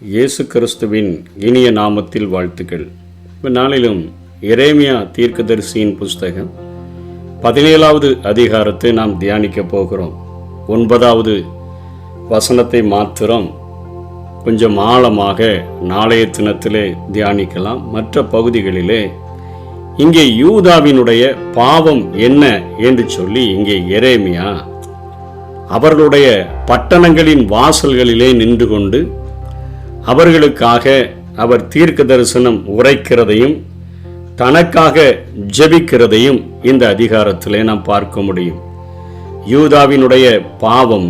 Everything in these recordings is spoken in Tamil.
இயேசு கிறிஸ்துவின் இனிய நாமத்தில் வாழ்த்துக்கள். நாளிலும் எரேமியா தீர்க்கதரிசியின் புஸ்தகம் 17வது அதிகாரத்தை நாம் தியானிக்க போகிறோம். 9வது வசனத்தை மாத்திரம் கொஞ்சம் ஆழமாக நாளைய தினத்திலே தியானிக்கலாம். மற்ற பகுதிகளிலே இங்கே யூதாவினுடைய பாவம் என்ன என்று சொல்லி இங்கே எரேமியா அவர்களுடைய பட்டணங்களின் வாசல்களிலே நின்று கொண்டு அவர்களுக்காக அவர் தீர்க்க தரிசனம் உரைக்கிறதையும் தனக்காக ஜெபிக்கிறதையும் இந்த அதிகாரத்திலே நாம் பார்க்க முடியும். யூதாவினுடைய பாவம்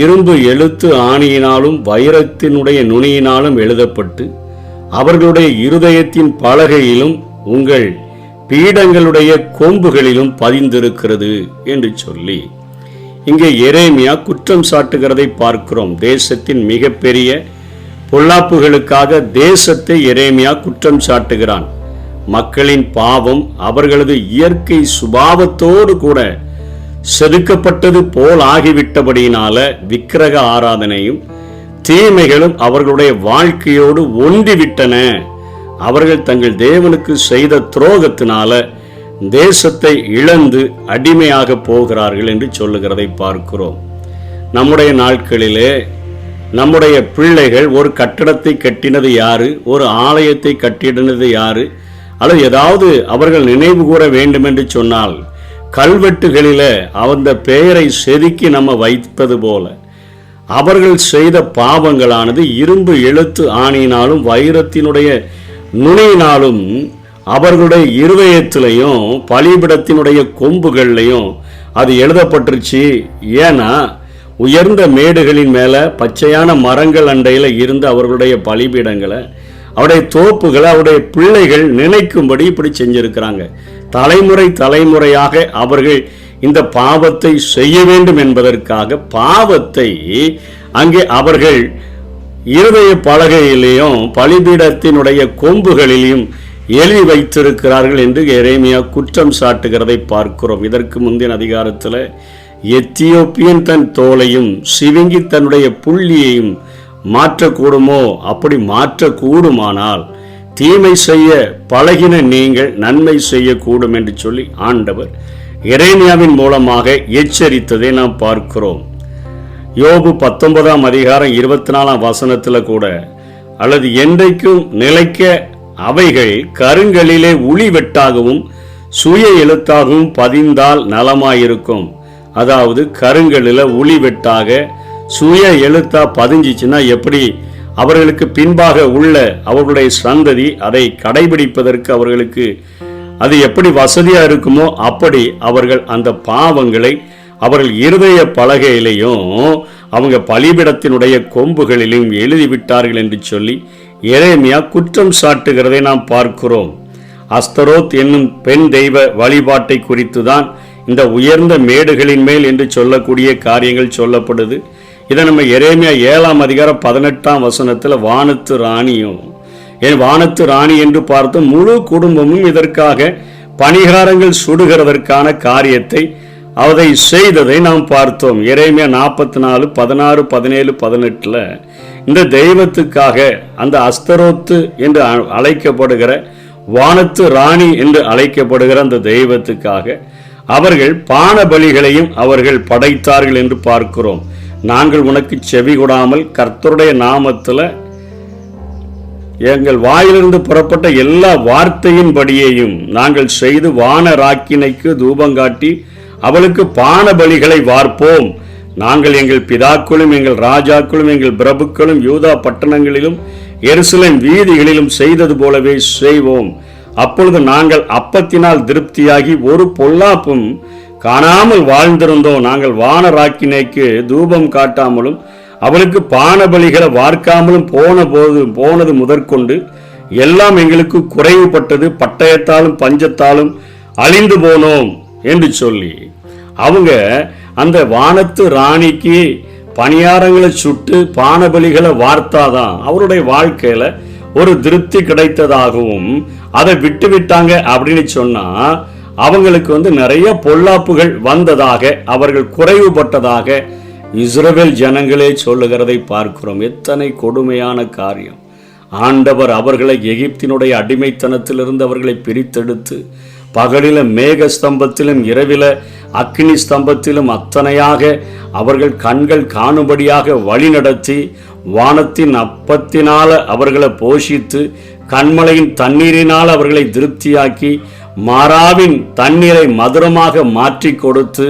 இரும்பு எழுத்து ஆணியினாலும் வைரத்தினுடைய நுனியினாலும் எழுதப்பட்டு அவர்களுடைய இருதயத்தின் பலகையிலும் உங்கள் பீடங்களுடைய கொம்புகளிலும் பதிந்திருக்கிறது என்று சொல்லி இங்கே எரேமியா குற்றம் சாட்டுகிறதை பார்க்கிறோம். தேசத்தின் மிகப்பெரிய பொல்லாப்புகளுக்காக தேசத்தை எரேமியா குற்றம் சாட்டுகிறான். மக்களின் பாவம் அவர்களது இயற்கை சுபாவத்தோடு கூட செதுக்கப்பட்டது போல் ஆகிவிட்டபடியினால விக்கிரக ஆராதனையும் தீமைகளும் அவர்களுடைய வாழ்க்கையோடு ஒன்றிவிட்டன. அவர்கள் தங்கள் தேவனுக்கு செய்த துரோகத்தினால தேசத்தை இழந்து அடிமையாக போகிறார்கள் என்று சொல்லுகிறதை பார்க்கிறோம். நம்முடைய நாட்களிலே நம்முடைய பிள்ளைகள் ஒரு கட்டடத்தை கட்டினது யாரு, ஒரு ஆலயத்தை கட்டினது யாரு, அல்லது ஏதாவது அவர்கள் நினைவு கூற வேண்டும் என்று சொன்னால் கல்வெட்டுகளில அந்த பெயரை செதுக்கி நம்ம வைப்பது போல அவர்கள் செய்த பாவங்களானது இரும்பு எழுத்து ஆணியினாலும் வைரத்தினுடைய நுனியினாலும் அவர்களுடைய இருதயத்திலையும் பலிபிடத்தினுடைய கொம்புகள்லையும் அது எழுதப்பட்டுருச்சு. ஏன்னா உயர்ந்த மேடுகளின் மேலே பச்சையான மரங்கள் அண்டையில் இருந்து அவர்களுடைய பலிபீடங்களை அவருடைய தோப்புகளை அவருடைய பிள்ளைகள் நினைக்கும்படி இப்படி செஞ்சிருக்கிறாங்க. தலைமுறை தலைமுறையாக அவர்கள் இந்த பாவத்தை செய்ய வேண்டும் என்பதற்காக பாவத்தை அங்கே அவர்கள் இருதய பலகையிலையும் பலிபீடத்தினுடைய கொம்புகளிலும் எழுதி வைத்திருக்கிறார்கள் என்று எரேமியா குற்றம் சாட்டுகிறதை பார்க்கிறோம். இதற்கு முந்தின அதிகாரத்தில் எத்தியோப்பியன் தன் தோலையும் சிவிங்கி தன்னுடைய புள்ளியையும் மாற்றக்கூடுமோ? அப்படி மாற்றக்கூடுமானால் தீமை செய்ய பழகின நீங்கள் நன்மை செய்யக்கூடும் என்று சொல்லி ஆண்டவர் எரேமியாவின் மூலமாக எச்சரித்ததை நாம் பார்க்கிறோம். யோபு 19ஆம் அதிகாரம் 24ஆம் வசனத்தில் கூட அல்லது என்றைக்கும் நிலைக்க அவைகள் கருங்கலிலே உளி வெட்டாகவும் சுய எழுத்தாகவும் பதிந்தால் நலமாயிருக்கும். அதாவது கருங்கலில் உளி வெட்டாக சுய எழுத்தா பதிஞ்சிச்சுன்னா எப்படி அவர்களுக்கு பின்பாக உள்ள அவர்களுடைய சந்ததி அதை கடைபிடிப்பதற்கு அவர்களுக்கு அது எப்படி வசதியா இருக்குமோ அப்படி அவர்கள் அந்த பாவங்களை அவர்கள் இருதய பலகையிலையும் அவங்க பலிபிடத்தினுடைய கொம்புகளிலும் எழுதிவிட்டார்கள் என்று சொல்லி எரேமியா குற்றம் சாட்டுகிறதை நாம் பார்க்கிறோம். அஸ்தரோத் என்னும் பெண் தெய்வ வழிபாட்டை குறித்து தான் இந்த உயர்ந்த மேடுகளின் மேல் என்று சொல்லக்கூடிய காரியங்கள் சொல்லப்படுது. இதை நம்ம எரேமியா 7ஆம் அதிகாரம் 18ஆம் வசனத்தில் வானத்து ராணியும் வானத்து ராணி என்று பார்த்து முழு குடும்பமும் இதற்காக பணிகாரங்கள் சுடுகிறதற்கான காரியத்தை அதை செய்ததை நாம் பார்த்தோம். எரேமியா 44, 16, 17, 18 இந்த தெய்வத்துக்காக அந்த அஸ்தரோத்து என்று அழைக்கப்படுகிற வானத்து ராணி என்று அழைக்கப்படுகிற அந்த தெய்வத்துக்காக அவர்கள் பான பலிகளையும் அவர்கள் படைத்தார்கள் என்று பார்க்கிறோம். நாங்கள் உனக்கு செவி கொடாமல் கர்த்தருடைய நாமத்தில் எங்கள் வாயிலிருந்து புறப்பட்ட எல்லா வார்த்தையின் படியையும் நாங்கள் செய்து வான ராக்கினைக்கு தூபங்காட்டி அவளுக்கு பான பலிகளை வார்ப்போம். நாங்கள் எங்கள் பிதாக்களும் எங்கள் ராஜாக்களும் எங்கள் பிரபுக்களும் யூதா பட்டணங்களிலும் எருசலேம் வீதிகளிலும் செய்தது போலவே செய்வோம். அப்பொழுது நாங்கள் அப்பத்தினால் திருப்தியாகி ஒரு பொல்லாப்பும் காணாமல் வாழ்ந்திருந்தோம். நாங்கள் வானராக்கினைக்கு தூபம் காட்டாமலும் அவளுக்கு பான பலிகளை வார்க்காமலும் போனது முதற்கொண்டு எல்லாம் எங்களுக்கு குறைவுபட்டது. பட்டயத்தாலும் பஞ்சத்தாலும் அழிந்து போனோம் என்று சொல்லி அவங்க அந்த வானத்து ராணிக்கு பணியாரங்களை சுட்டு பானபலிகளை வார்த்தாதான் அவருடைய வாழ்க்கையில ஒரு திருப்தி கிடைத்ததாகவும் அதை விட்டு விட்டாங்க அப்படின்னு சொன்னா அவங்களுக்கு நிறைய பொல்லாப்புகள் வந்ததாக அவர்கள் குறைவுபட்டதாக இஸ்ரவேல் ஜனங்களே சொல்லுகிறதை பார்க்கிறோம். எத்தனை கொடுமையான காரியம்! ஆண்டவர் அவர்களை எகிப்தினுடைய அடிமைத்தனத்திலிருந்து அவர்களை பிரித்தெடுத்து பகலில மேக ஸ்தம்பத்திலும் இரவில அக்னி ஸ்தம்பத்திலும் அத்தனையாக அவர்கள் கண்கள் காணும்படியாக வழி நடத்தி வானத்தின் அப்பத்தினால அவர்களை போஷித்து கண்மலையின் தண்ணீரினால் அவர்களை திருப்தியாக்கி மாறாவின் தண்ணீரை மதுரமாக மாற்றி கொடுத்து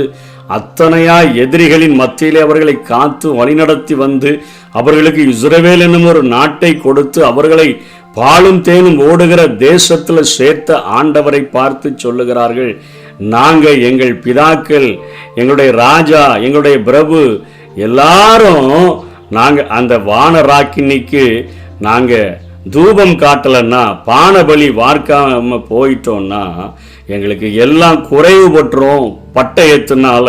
அத்தனையாய் எதிரிகளின் மத்தியிலே அவர்களை காத்து வழிநடத்தி வந்து அவர்களுக்கு இஸ்ரவேல் என்னும் ஒரு நாட்டை கொடுத்து அவர்களை பாலும் தேனும் ஓடுகிற தேசத்தில் சேர்த்த ஆண்டவரை பார்த்து சொல்லுகிறார்கள், நாங்கள் எங்கள் பிதாக்கள், எங்களுடைய ராஜா, எங்களுடைய பிரபு எல்லாரும் நாங்கள் அந்த வானராக்கினிக்கு நாங்கள் தூபம் காட்டலைன்னா, பானபலி வார்க்காம போயிட்டோம்னா எங்களுக்கு எல்லாம் குறைவுபட்டுரும், பட்டயத்தினால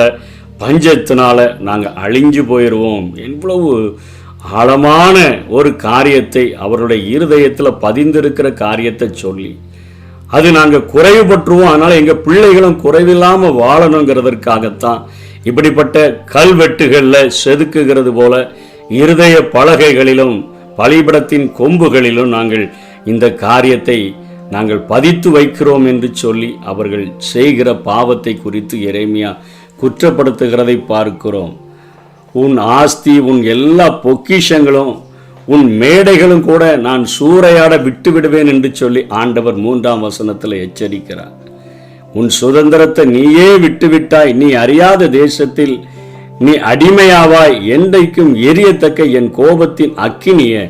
பஞ்சத்தினால நாங்கள் அழிஞ்சு போயிடுவோம். எவ்வளவு ஆழமான ஒரு காரியத்தை அவருடைய இருதயத்தில் பதிந்திருக்கிற காரியத்தை சொல்லி, அது நாங்கள் குறைவுபட்டுருவோம், அதனால் எங்கள் பிள்ளைகளும் குறைவில்லாமல் வாழணுங்கிறதற்காகத்தான் இப்படிப்பட்ட கல்வெட்டுகளில் செதுக்குகிறது போல இருதய பலகைகளிலும் பலிபீடத்தின் கொம்புகளிலும் நாங்கள் இந்த காரியத்தை நாங்கள் பதித்து வைக்கிறோம் என்று சொல்லி அவர்கள் செய்கிற பாவத்தை குறித்து எரேமியா குற்றப்படுத்துகிறதை பார்க்கிறோம். உன் ஆஸ்தி, உன் எல்லா பொக்கிஷங்களும், உன் மேடைகளும் கூட நான் சூறையாட விட்டு விடுவேன் என்று சொல்லி ஆண்டவர் 3ஆம் வசனத்தில் எச்சரிக்கிறார். உன் சுதந்திரத்தை நீயே விட்டுவிட்டாய், நீ அறியாத தேசத்தில் நீ அடிமையாவாய், என்றைக்கும் எரியத்தக்க என் கோபத்தின் அக்கினியை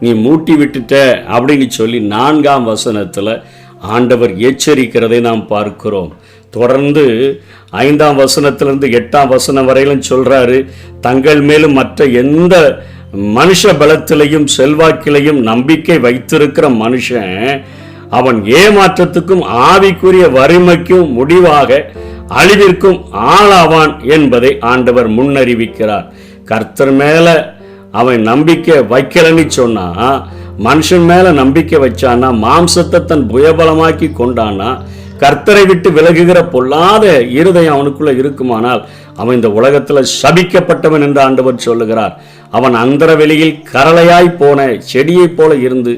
நீ மூட்டி விட்டுட்ட அப்படின்னு சொல்லி 4ஆம் வசனத்தில் ஆண்டவர் எச்சரிக்கிறதை நாம் பார்க்கிறோம். தொடர்ந்து 5ஆம் வசனத்திலிருந்து 8ஆம் வசனம் வரையிலும் சொல்றாரு, தங்கள் மேலும் மற்ற எந்த மனுஷ பலத்திலையும் செல்வாக்கிலையும் நம்பிக்கை வைத்திருக்கிற மனுஷன் அவன் ஏமாற்றத்துக்கும் ஆவிக்குரிய வறுமைக்கும் முடிவாக அழிவிற்கும் ஆளாவான் என்பதை ஆண்டவர் முன்னறிவிக்கிறார். கர்த்தர் மேல அவன் நம்பிக்கை வைக்கலன்னு சொன்னா, மனுஷன் மேல நம்பிக்கை வச்சானா, மாம்சத்தை தன் புயபலமாக்கி கொண்டானா, கர்த்தரை விட்டு விலகுகிற பொல்லாத இருதயம் அவனுக்குள்ள இருக்குமானால் அவன் இந்த உலகத்துல சபிக்கப்பட்டவன் என்று ஆண்டவர் சொல்லுகிறார். அவன் அந்தர வெளியில் கரளையாய் போன செடியை போல இருந்து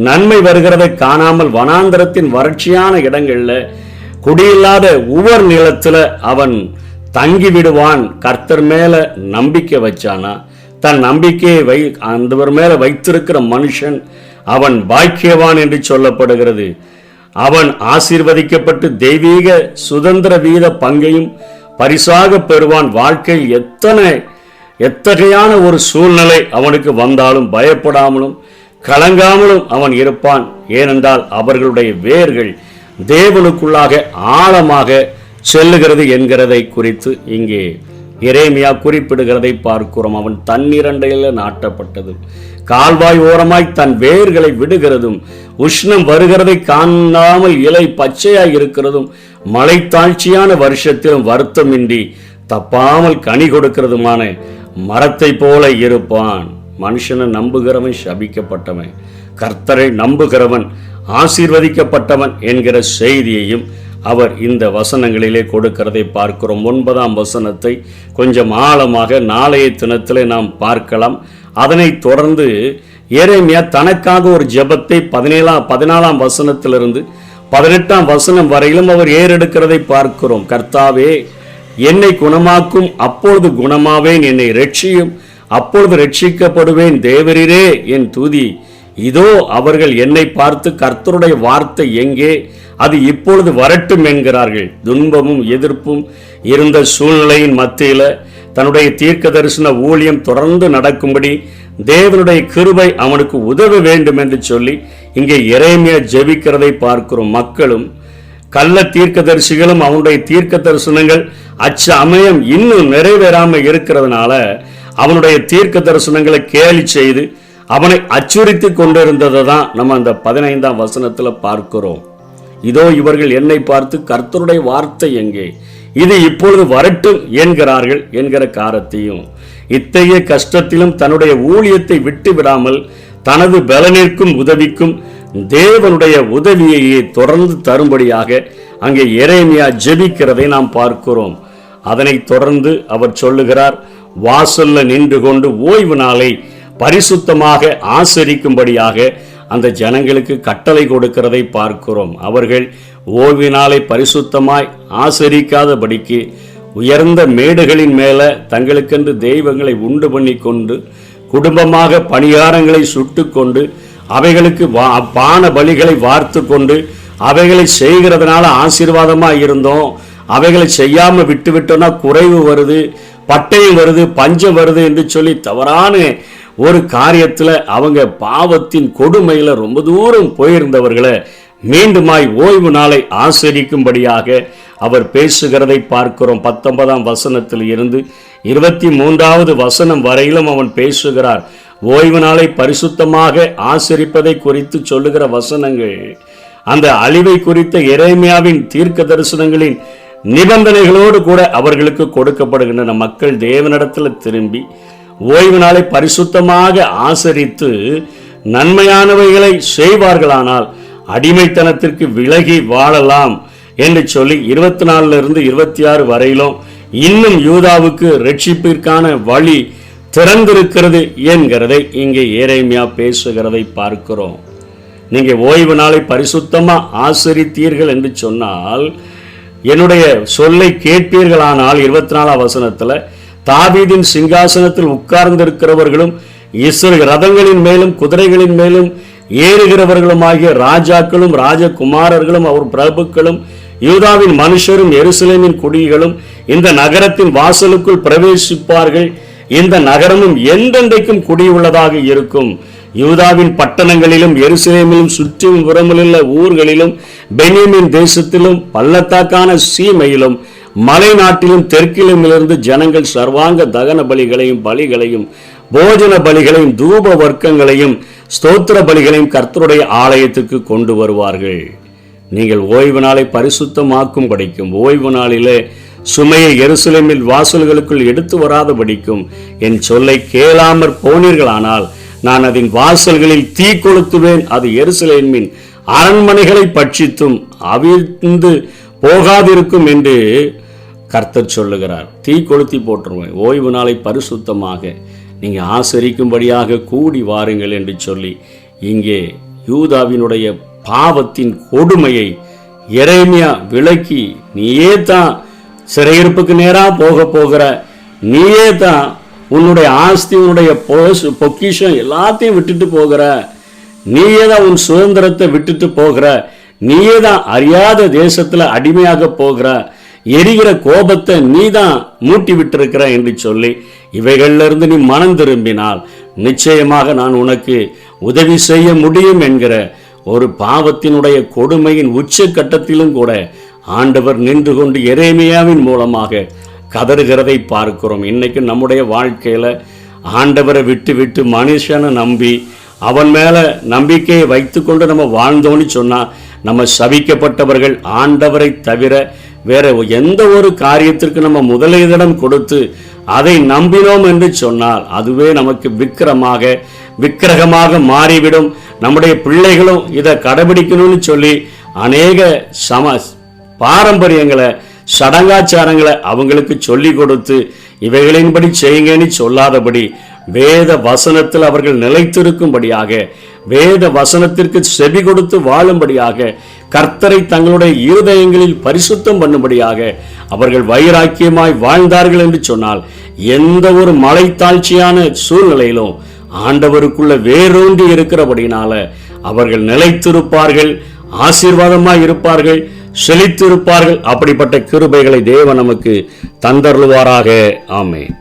நன்மை வருகிறதை காணாமல் வனாந்தரத்தின் வறட்சியான இடங்கள்ல குடியில்லாத உவர் நிலத்துல அவன் தங்கி விடுவான். கர்த்தர் மேல நம்பிக்கை வச்சானா, தன் நம்பிக்கையை அந்தவர் மேல வைத்திருக்கிற மனுஷன் அவன் பாக்கியவான் என்று சொல்லப்படுகிறது. அவன் ஆசீர்வதிக்கப்பட்டு தெய்வீக சுதந்திர வீத பங்கையும் பரிசாக பெறுவான். வாழ்க்கையில் எத்தகையான ஒரு சூழ்நிலை அவனுக்கு வந்தாலும் பயப்படாமலும் கலங்காமலும் அவன் இருப்பான். ஏனென்றால் அவர்களுடைய வேர்கள் தேவனுக்குள்ளாக ஆழமாக செல்லுகிறது என்கிறதை குறித்து இங்கே எரேமியா குறிப்பிடுகிறதை பார்க்கிறோம். அவன் தண்ணீரண்டையில் நாட்டப்பட்டதும் கால்வாய் ஓரமாய் தன் வேர்களை விடுகிறதும் உஷ்ணம் வருகிறதை காணாமல் இலை பச்சையாய் இருக்கிறதும் மழை தாழ்ச்சியான வருஷத்திலும் வருத்தமின்றி தப்பாமல் கனி கொடுக்கிறதுமான மரத்தை போல இருப்பான். மனுஷனை நம்புகிறவன் சபிக்கப்பட்டவன், கர்த்தரை நம்புகிறவன் ஆசீர்வதிக்கப்பட்டவன் என்கிற செய்தியையும் அவர் இந்த வசனங்களிலே கொடுக்கிறதை பார்க்கிறோம். 9ஆம் வசனத்தை கொஞ்சம் ஆழமாக நாளைய தினத்திலே நாம் பார்க்கலாம். அதனை தொடர்ந்து எரேமியா தனக்காக ஒரு ஜெபத்தை 14ஆம் வசனத்திலிருந்து 18ஆம் வசனம் வரையிலும் அவர் ஏறெடுக்கிறதை பார்க்கிறோம். கர்த்தாவே, என்னை குணமாக்கும், அப்பொழுது குணமாவேன், என்னை ரட்சியும், அப்பொழுது ரட்சிக்கப்படுவேன். தேவரீரே என் துதி. இதோ அவர்கள் என்னை பார்த்து கர்த்தருடைய வார்த்தை எங்கே, அது இப்பொழுது வரட்டும் என்கிறார்கள். துன்பமும் எதிர்ப்பும் இருந்த சூழ்நிலையின் மத்தியில் தன்னுடைய தீர்க்க தரிசன ஊழியம் தொடர்ந்து நடக்கும்படி தேவனுடைய கிருபை அவனுக்கு உதவ வேண்டும் என்று சொல்லி இங்கே எரேமியா ஜெபிக்கிறதை பார்க்கிறோம். மக்களும் கள்ள தீர்க்கதரிசிகளும் அவனுடைய தீர்க்க தரிசனங்கள் அச்சமயம் இன்னும் நிறைவேறாமல் இருக்கிறதுனால அவனுடைய தீர்க்க தரிசனங்களை கேலி செய்து அவனை அச்சுறுத்தி கொண்டிருந்ததை தான் நம்ம அந்த 15ஆம் வசனத்தில் பார்க்கிறோம். இதோ இவர்கள் என்னை பார்த்து கர்த்தருடைய வார்த்தை எங்கே, இது இப்பொழுது வரட்டும் என்கிறார்கள் என்கிற காரத்தையும், இத்தகைய கஷ்டத்திலும் தன்னுடைய ஊழியத்தை விட்டு விடாமல் தனது பலனிற்கும் உதவிக்கும் தேவனுடைய உதவியையே தொடர்ந்து தரும்படியாக அங்கே எரேமியா ஜெபிக்கிறதை நாம் பார்க்கிறோம். அதனை தொடர்ந்து அவர் சொல்லுகிறார், வாசல்ல நின்று கொண்டு ஓய்வு நாளை பரிசுத்தமாக ஆசரிக்கும்படியாக அந்த ஜனங்களுக்கு கட்டளை கொடுக்கிறதை பார்க்கிறோம். அவர்கள் ஓய்வு நாளை பரிசுத்தமாய் ஆசரிக்காதபடிக்கு உயர்ந்த மேடுகளின் மேல தங்களுக்கென்று தெய்வங்களை உண்டு பண்ணி கொண்டு குடும்பமாக பணியாரங்களை சுட்டு கொண்டு அவைகளுக்கு பான பலிகளை வார்த்து கொண்டு அவைகளை செய்கிறதுனால ஆசீர்வாதமாக இருந்தோம், அவைகளை செய்யாமல் விட்டு விட்டோம்னா குறைவு வருது, பட்டயம் வருது, பஞ்சம் வருது என்று சொல்லி தவறான ஒரு காரியத்தில் அவங்க பாவத்தின் கொடுமையில் ரொம்ப தூரம் போயிருந்தவர்களை மீண்டுமாய் ஓய்வு நாளை ஆசரிக்கும்படியாக அவர் பேசுகிறதை பார்க்கிறோம். 19ஆம் வசனத்தில் இருந்து 23வது வசனம் வரையிலும் அவன் பேசுகிறார். ஓய்வு நாளை பரிசுத்தமாக ஆசரிப்பதை குறித்து சொல்லுகிற வசனங்கள் அந்த அழிவை குறித்த எரேமியாவின் தீர்க்க தரிசனங்களின் நிபந்தனைகளோடு கூட அவர்களுக்கு கொடுக்கப்படுகின்றன. மக்கள் தேவனிடத்தில் திரும்பி ஓய்வு நாளை பரிசுத்தமாக ஆசரித்து நன்மையானவைகளை செய்வார்களானால் அடிமைத்தனத்திற்கு விலகி வாழலாம் என்று சொல்லி 24 26 வரையிலும் இன்னும் யூதாவுக்கு ரட்சிப்பிற்கான வழி திறந்திருக்கிறது என்கிறதை இங்கே எரேமியா பேசுகிறதை பார்க்கிறோம். நீங்கள் ஓய்வு நாளை பரிசுத்தமாக ஆசரித்தீர்கள் என்று சொன்னால், என்னுடைய சொல்லை கேட்பீர்களானால் 24ஆம் வசனத்தில் தாவீதின் சிங்காசனத்தில் உட்கார்ந்திருக்கிறவர்களும் இஸ்ரவேல் ரதங்களின் மேலும் குதிரைகளின் மேலும் ஏறுகிறவர்களுமாகிய ராஜாக்களும் ராஜகுமாரர்களும் அவர் பிரபுக்களும் யூதாவின் மனுஷரும் எருசலேமின் குடிகளும் இந்த நகரத்தின் வாசலுக்குள் பிரவேசிப்பார்கள். இந்த நகரமும் எந்தெந்தைக்கும் குடியுள்ளதாக இருக்கும். யூதாவின் பட்டணங்களிலும் எருசலேமிலும் சுற்றும் புறமுள்ள ஊர்களிலும் பென்யமீன் தேசத்திலும் பள்ளத்தாக்கான சீமையிலும் மலை நாட்டிலும் தெற்கிலும் இருந்து ஜனங்கள் சர்வாங்க தகன பலிகளையும் போஜன பலிகளையும் தூப வர்க்கங்களையும் ஸ்தோத்திர பலிகளையும் கர்த்தருடைய ஆலயத்துக்கு கொண்டு வருவார்கள். நீங்கள் ஓய்வு நாளை பரிசுத்தமாக்கும் படிக்கும் ஓய்வு நாளிலே சுமையை எருசலேமில் வாசல்களுக்குள் எடுத்து வராதபடிக்கும் என் சொல்லை கேளாமற் போனீர்களானால் நான் அதன் வாசல்களில் தீ கொளுத்துவேன், அது எருசலேமின் அரண்மனைகளை பட்சித்தும் அவிழ்ந்து போகாதிருக்கும் என்று கர்த்தர் சொல்லுகிறார். தீ கொளுத்தி போட்டுருவேன். ஓய்வு நாளை பரிசுத்தமாக நீங்கள் ஆசரிக்கும்படியாக கூடி வாருங்கள் என்று சொல்லி இங்கே யூதாவினுடைய பாவத்தின் கொடுமையை எரேமியா விளக்கி, நீயே தான் சிறையிருப்புக்கு நேராக போகிற, நீயே தான் உன்னுடைய ஆஸ்தி உன்னுடைய பொக்கிஷம் எல்லாத்தையும் விட்டுட்டு போகிற, நீயே தான் உன் சுதந்திரத்தை விட்டுட்டு போகிற, நீயே தான் அறியாத தேசத்தில் அடிமையாக போகிற, எரிகிற கோபத்தை நீ தான் மூட்டி விட்டிருக்கிற என்று சொல்லி இவைகளிலிருந்து நீ மனம் திரும்பினால் நிச்சயமாக நான் உனக்கு உதவி செய்ய முடியும் என்கிற ஒரு பாவத்தினுடைய கொடுமையின் உச்சக்கட்டத்திலும் கூட ஆண்டவர் நின்று கொண்டு எரேமியாவின் மூலமாக கதறுகிறதை பார்க்கிறோம். இன்னைக்கு நம்முடைய வாழ்க்கையில் ஆண்டவரை விட்டு மனுஷனை நம்பி அவன் மேலே நம்பிக்கையை வைத்து கொண்டு நம்ம வாழ்ந்தோன்னு சொன்னால் நம்ம சபிக்கப்பட்டவர்கள். ஆண்டவரை தவிர வேற எந்த ஒரு காரியத்திற்கு நம்ம முதலிடம் கொடுத்து அதை நம்பினோம் என்று சொன்னால் அதுவே நமக்கு விக்கிரகமாக மாறிவிடும். நம்முடைய பிள்ளைகளும் இதை கடைபிடிக்கணும்னு சொல்லி அநேக பாரம்பரியங்களை சடங்காச்சாரங்களை அவங்களுக்கு சொல்லி கொடுத்து இவைகளின்படி செய்யுங்கன்னு சொல்லாதபடி வேத வசனத்தில் அவர்கள் நிலைத்திருக்கும்படியாக, வேத வசனத்திற்கு செவி கொடுத்து வாழும்படியாக, கர்த்தரை தங்களுடைய இருதயங்களில் பரிசுத்தம் பண்ணும்படியாக அவர்கள் வைராக்கியமாய் வாழ்ந்தார்கள் என்று சொன்னால் எந்த ஒரு மலைத்தாழ்ச்சியான சூழ்நிலையிலும் ஆண்டவருக்குள்ள வேரூன்றி இருக்கிறபடினால அவர்கள் நிலைத்திருப்பார்கள், ஆசீர்வாதமாய் இருப்பார்கள், செழித்திருப்பார்கள். அப்படிப்பட்ட கிருபைகளை தேவன் நமக்கு தந்தருள்வாராக. ஆமென்.